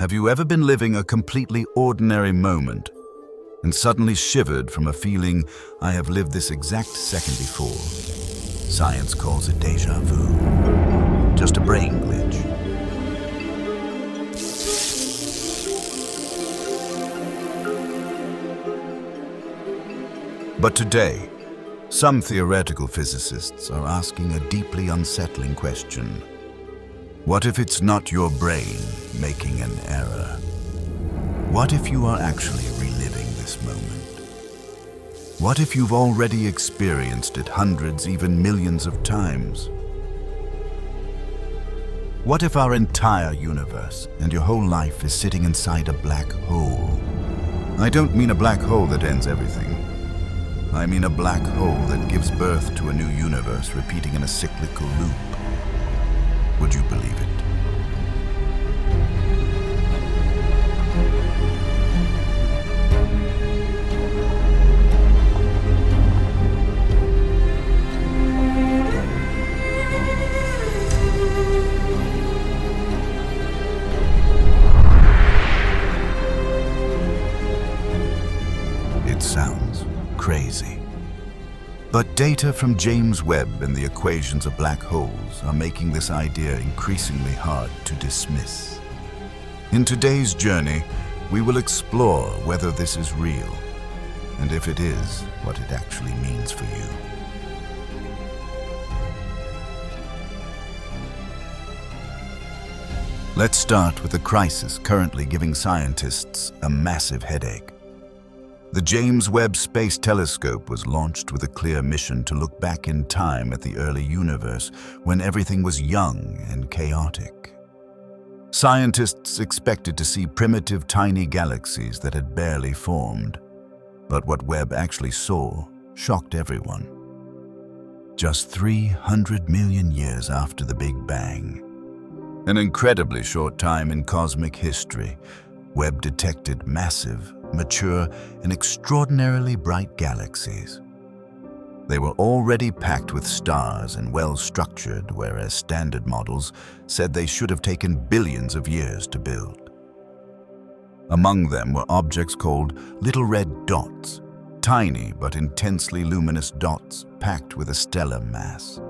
Have you ever been living a completely ordinary moment and suddenly shivered from a feeling, I have lived this exact second before? Science calls it déjà vu. Just a brain glitch. But today, some theoretical physicists are asking a deeply unsettling question. What if it's not your brain making an error? What if you are actually reliving this moment? What if you've already experienced it hundreds, even millions of times? What if our entire universe and your whole life is sitting inside a black hole? I don't mean a black hole that ends everything. I mean a black hole that gives birth to a new universe repeating in a cyclical loop. Would you believe it? It sounds crazy. But data from James Webb and the equations of black holes are making this idea increasingly hard to dismiss. In today's journey, we will explore whether this is real, and if it is, what it actually means for you. Let's start with the crisis currently giving scientists a massive headache. The James Webb Space Telescope was launched with a clear mission to look back in time at the early universe when everything was young and chaotic. Scientists expected to see primitive, tiny galaxies that had barely formed. But what Webb actually saw shocked everyone. Just 300 million years after the Big Bang, an incredibly short time in cosmic history, Webb detected massive, mature, and extraordinarily bright galaxies. They were already packed with stars and well-structured, whereas standard models said they should have taken billions of years to build. Among them were objects called little red dots, tiny but intensely luminous dots packed with a stellar mass.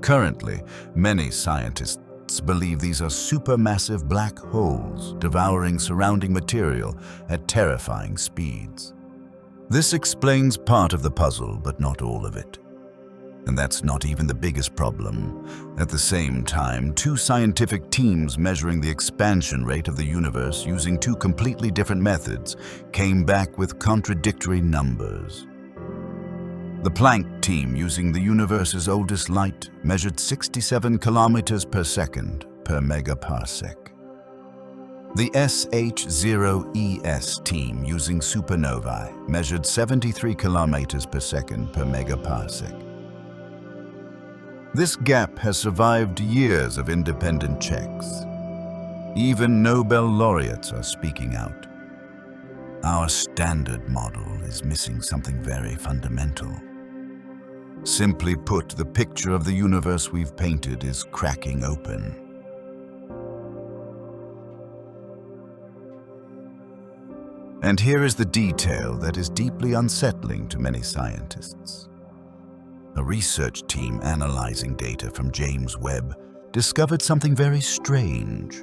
Currently, many scientists believe these are supermassive black holes devouring surrounding material at terrifying speeds. This explains part of the puzzle, but not all of it. And that's not even the biggest problem. At the same time, two scientific teams measuring the expansion rate of the universe using two completely different methods came back with contradictory numbers. The Planck team, using the universe's oldest light, measured 67 kilometers per second per megaparsec. The SH0ES team, using supernovae, measured 73 kilometers per second per megaparsec. This gap has survived years of independent checks. Even Nobel laureates are speaking out. Our standard model is missing something very fundamental. Simply put, the picture of the universe we've painted is cracking open. And here is the detail that is deeply unsettling to many scientists. A research team analyzing data from James Webb discovered something very strange.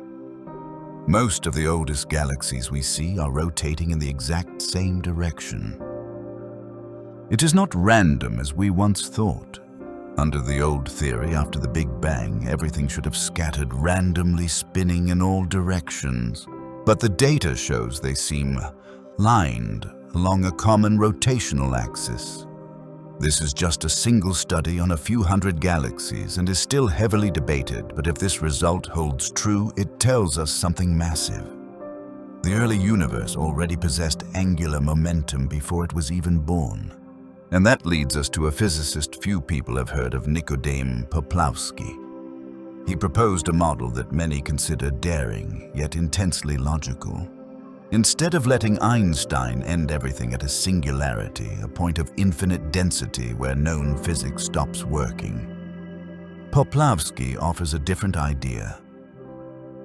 Most of the oldest galaxies we see are rotating in the exact same direction. It is not random as we once thought. Under the old theory, after the Big Bang, everything should have scattered randomly, spinning in all directions. But the data shows they seem lined along a common rotational axis. This is just a single study on a few hundred galaxies and is still heavily debated, but if this result holds true, it tells us something massive. The early universe already possessed angular momentum before it was even born. And that leads us to a physicist few people have heard of, Nikodem Poplawski. He proposed a model that many consider daring, yet intensely logical. Instead of letting Einstein end everything at a singularity, a point of infinite density where known physics stops working, Poplawski offers a different idea.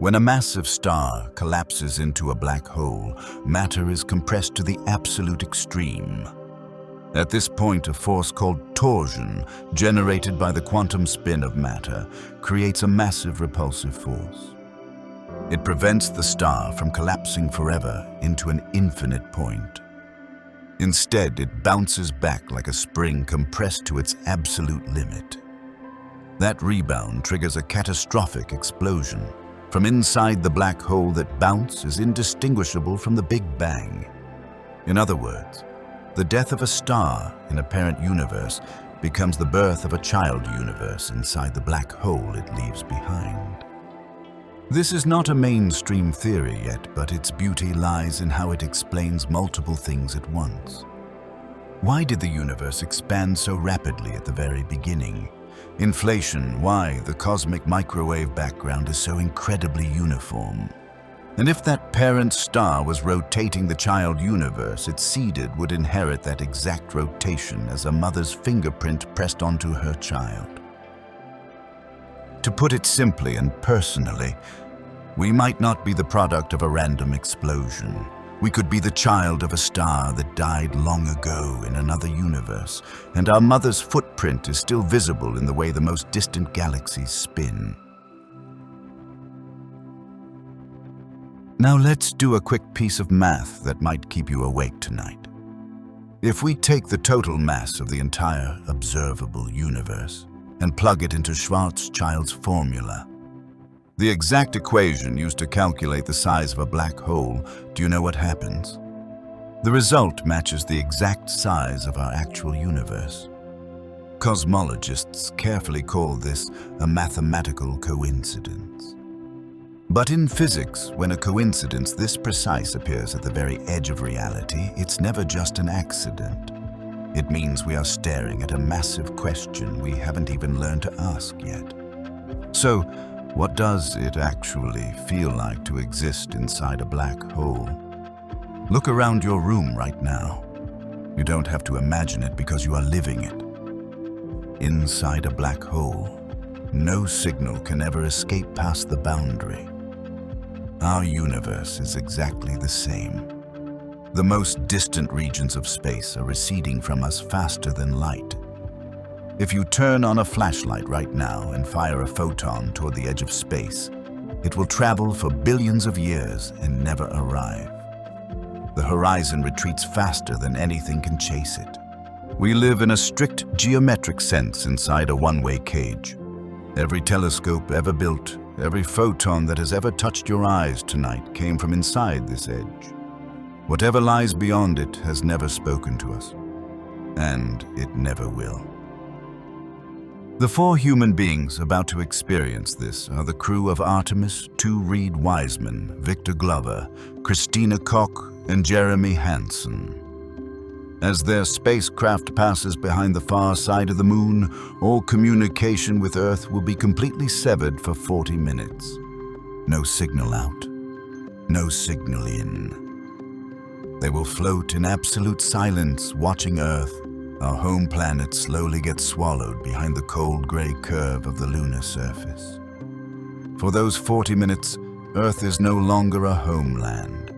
When a massive star collapses into a black hole, matter is compressed to the absolute extreme. At this point, a force called torsion, generated by the quantum spin of matter, creates a massive repulsive force. It prevents the star from collapsing forever into an infinite point. Instead, it bounces back like a spring compressed to its absolute limit. That rebound triggers a catastrophic explosion. From inside the black hole, that bounce is indistinguishable from the Big Bang. In other words, the death of a star in a parent universe becomes the birth of a child universe inside the black hole it leaves behind. This is not a mainstream theory yet, but its beauty lies in how it explains multiple things at once. Why did the universe expand so rapidly at the very beginning? Inflation, why the cosmic microwave background is so incredibly uniform. And if that parent star was rotating the child universe, its seeded would inherit that exact rotation as a mother's fingerprint pressed onto her child. To put it simply and personally, we might not be the product of a random explosion. We could be the child of a star that died long ago in another universe, and our mother's footprint is still visible in the way the most distant galaxies spin. Now let's do a quick piece of math that might keep you awake tonight. If we take the total mass of the entire observable universe and plug it into Schwarzschild's formula, the exact equation used to calculate the size of a black hole, do you know what happens? The result matches the exact size of our actual universe. Cosmologists carefully call this a mathematical coincidence. But in physics, when a coincidence this precise appears at the very edge of reality, it's never just an accident. It means we are staring at a massive question we haven't even learned to ask yet. So, what does it actually feel like to exist inside a black hole? Look around your room right now. You don't have to imagine it because you are living it. Inside a black hole, no signal can ever escape past the boundary. Our universe is exactly the same. The most distant regions of space are receding from us faster than light. If you turn on a flashlight right now and fire a photon toward the edge of space, it will travel for billions of years and never arrive. The horizon retreats faster than anything can chase it. We live in a strict geometric sense inside a one-way cage. Every telescope ever built, every photon that has ever touched your eyes tonight came from inside this edge. Whatever lies beyond it has never spoken to us, and it never will. The four human beings about to experience this are the crew of Artemis, 2 Reed Wiseman, Victor Glover, Christina Koch, and Jeremy Hansen. As their spacecraft passes behind the far side of the moon, all communication with Earth will be completely severed for 40 minutes. No signal out, no signal in. They will float in absolute silence, watching Earth, our home planet, slowly gets swallowed behind the cold gray curve of the lunar surface. For those 40 minutes, Earth is no longer a homeland.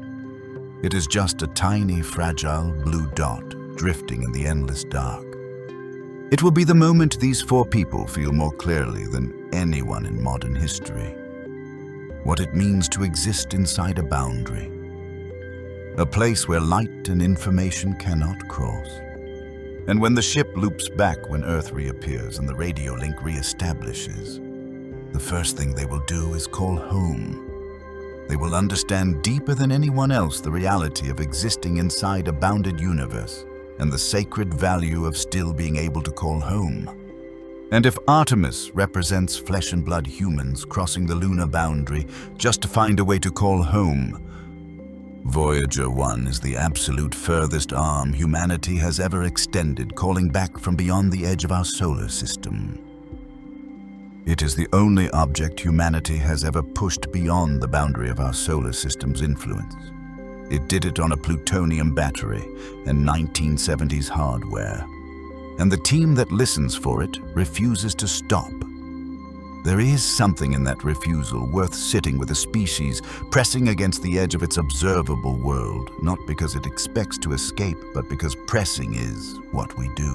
It is just a tiny, fragile blue dot drifting in the endless dark. It will be the moment these 4 people feel more clearly than anyone in modern history. What it means to exist inside a boundary. A place where light and information cannot cross. And when the ship loops back when Earth reappears and the radio link reestablishes, the first thing they will do is call home. They will understand deeper than anyone else the reality of existing inside a bounded universe and the sacred value of still being able to call home. And if Artemis represents flesh and blood humans crossing the lunar boundary just to find a way to call home, Voyager 1 is the absolute furthest arm humanity has ever extended, calling back from beyond the edge of our solar system. It is the only object humanity has ever pushed beyond the boundary of our solar system's influence. It did it on a plutonium battery and 1970s hardware. And the team that listens for it refuses to stop. There is something in that refusal worth sitting with a species pressing against the edge of its observable world, not because it expects to escape, but because pressing is what we do.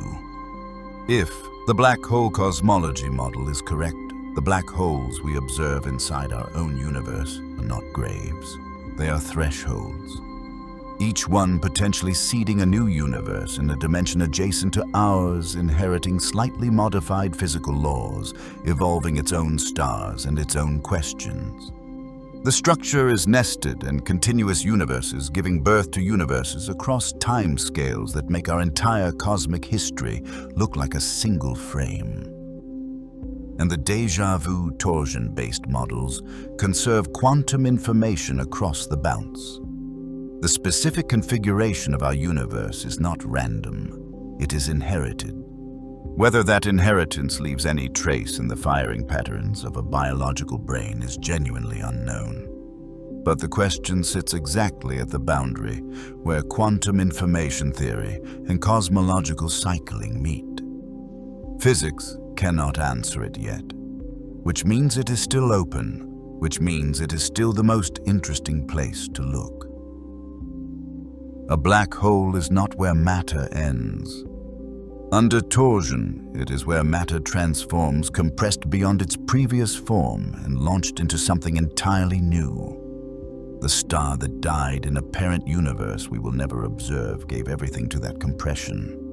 If the black hole cosmology model is correct, the black holes we observe inside our own universe are not graves. They are thresholds. Each one potentially seeding a new universe in a dimension adjacent to ours, inheriting slightly modified physical laws, evolving its own stars and its own questions. The structure is nested in continuous universes, giving birth to universes across time scales that make our entire cosmic history look like a single frame. And the déjà vu torsion-based models conserve quantum information across the bounce. The specific configuration of our universe is not random, it is inherited. Whether that inheritance leaves any trace in the firing patterns of a biological brain is genuinely unknown. But the question sits exactly at the boundary where quantum information theory and cosmological cycling meet. Physics cannot answer it yet, which means it is still open, which means it is still the most interesting place to look. A black hole is not where matter ends. Under torsion, it is where matter transforms, compressed beyond its previous form and launched into something entirely new. The star that died in a parent universe we will never observe gave everything to that compression.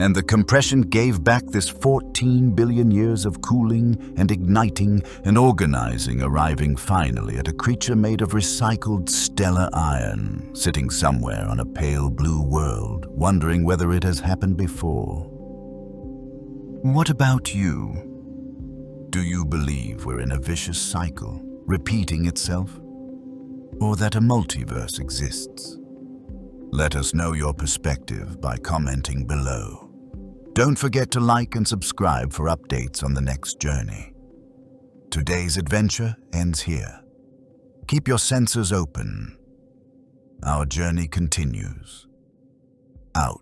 And the compression gave back this 14 billion years of cooling and igniting and organizing, arriving finally at a creature made of recycled stellar iron, sitting somewhere on a pale blue world, wondering whether it has happened before. What about you? Do you believe we're in a vicious cycle, repeating itself? Or that a multiverse exists? Let us know your perspective by commenting below. Don't forget to like and subscribe for updates on the next journey. Today's adventure ends here. Keep your senses open. Our journey continues. Out.